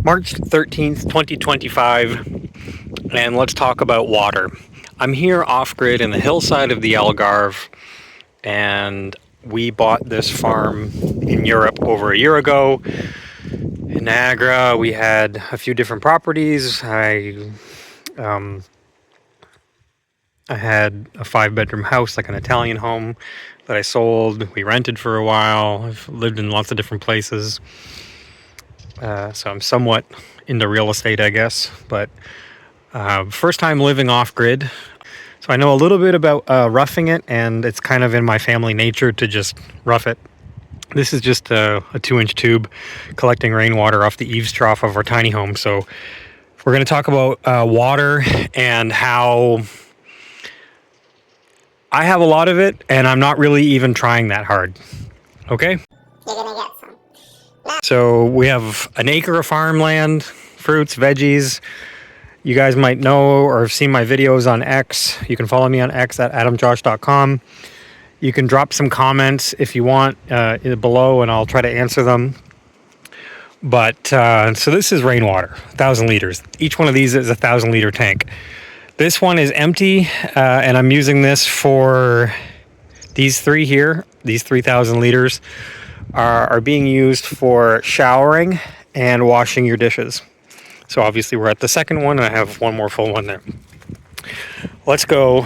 March 13th, 2025, and let's talk about water. I'm here off-grid in the hillside of the Algarve, and we bought this farm in Europe over a year ago. In Niagara, we had a few different properties. I had a 5-bedroom house, like an Italian home, that I sold. We rented for a while. I've lived in lots of different places. So I'm somewhat into real estate, I guess. But first time living off-grid. So I know a little bit about roughing it, and it's kind of in my family nature to just rough it. This is just a 2-inch tube collecting rainwater off the eaves trough of our tiny home. So we're going to talk about water and how I have a lot of it, and I'm not really even trying that hard. Okay? You're gonna get some. So we have an acre of farmland, fruits, veggies. You guys might know or have seen my videos on X. You can follow me on X at adamjosh.com. You can drop some comments if you want below, and I'll try to answer them. But so this is rainwater, 1,000 liters. Each one of these is a 1,000-liter tank. This one is empty, and I'm using this for these three here. These 3,000 liters are being used for showering and washing your dishes. So obviously we're at the second one, and I have one more full one there. Let's go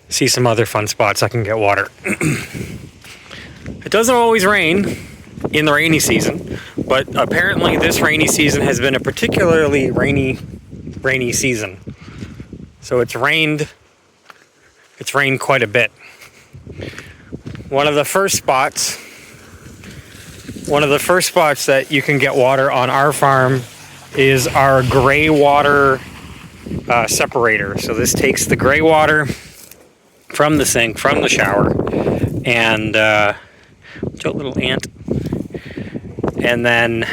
see some other fun spots I can get water. It doesn't always rain in the rainy season, but apparently this rainy season has been a particularly rainy season. So it's rained quite a bit. One of the first spots that you can get water on our farm is our gray water separator. So this takes the gray water from the sink, from the shower, and watch out, little ant, and then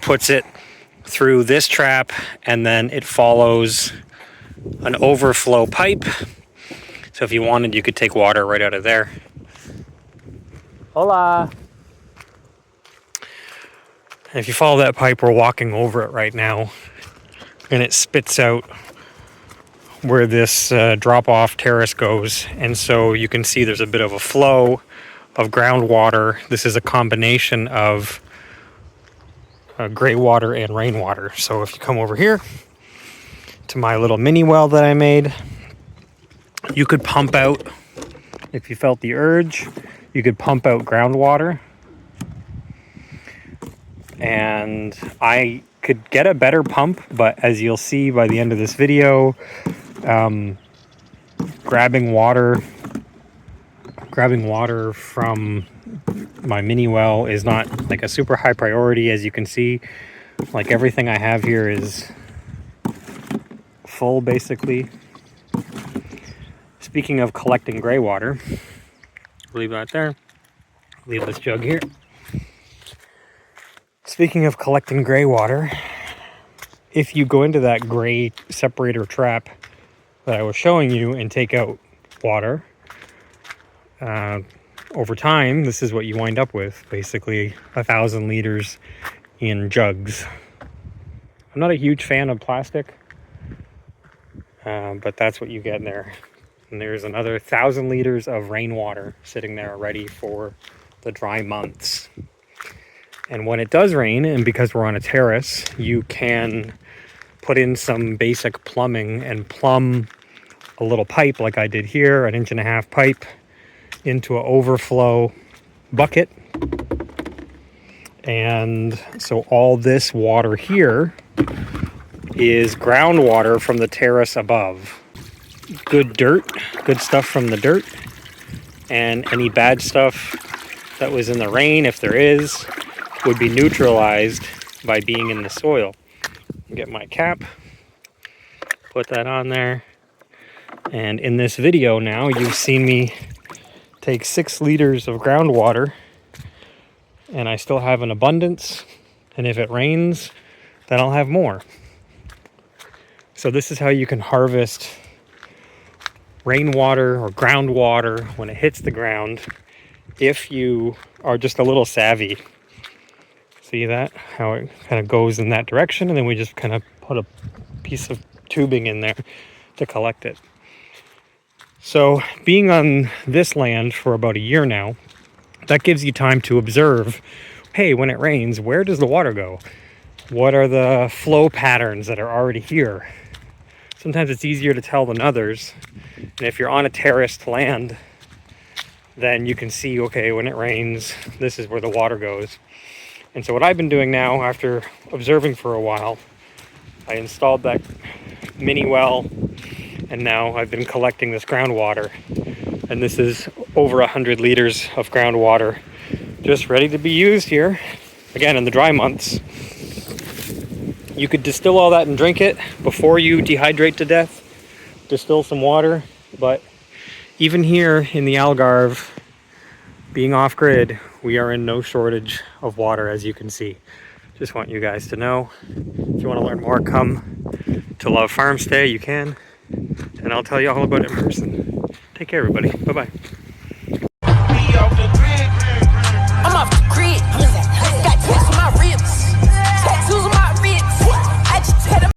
puts it through this trap, and then it follows an overflow pipe. So if you wanted, you could take water right out of there. Hola. And if you follow that pipe, we're walking over it right now, and it spits out where this drop-off terrace goes. And so you can see there's a bit of a flow of groundwater. This is a combination of gray water and rainwater. So if you come over here to my little mini well that I made, you could pump out, if you felt the urge, you could pump out groundwater. And I could get a better pump, but as you'll see by the end of this video, grabbing water from my mini well is not like a super high priority. As you can see, like everything I have here is full basically. Speaking of collecting gray water, leave that there, leave this jug here. Speaking of collecting gray water, if you go into that gray separator trap that I was showing you and take out water, over time, this is what you wind up with, basically 1,000 liters in jugs. I'm not a huge fan of plastic, but that's what you get in there. And there's another 1,000 liters of rainwater sitting there ready for the dry months. And when it does rain, and because we're on a terrace, you can put in some basic plumbing and plumb a little pipe like I did here, an 1.5 inch pipe, into an overflow bucket. And so all this water here is groundwater from the terrace above. Good dirt, good stuff from the dirt, and any bad stuff that was in the rain, if there is, would be neutralized by being in the soil. Get my cap, put that on there, and in this video now you've seen me take 6 liters of groundwater, and I still have an abundance, and if it rains then I'll have more. So this is how you can harvest rainwater or groundwater when it hits the ground if you are just a little savvy. See that? How it kind of goes in that direction, and then we just kind of put a piece of tubing in there to collect it. So being on this land for about a year now, that gives you time to observe, hey, when it rains, where does the water go? What are the flow patterns that are already here? Sometimes it's easier to tell than others. And if you're on a terraced land, then you can see, okay, when it rains, this is where the water goes. And so what I've been doing now, after observing for a while, I installed that mini well, and now I've been collecting this groundwater. And this is over 100 liters of groundwater just ready to be used here. Again, in the dry months. You could distill all that and drink it before you dehydrate to death. Distill some water. But even here in the Algarve, being off-grid, we are in no shortage of water, as you can see. Just want you guys to know. If you want to learn more, come to L.O.V.E Farmstay, you can. And I'll tell you all about it in person. Take care, everybody. Bye-bye.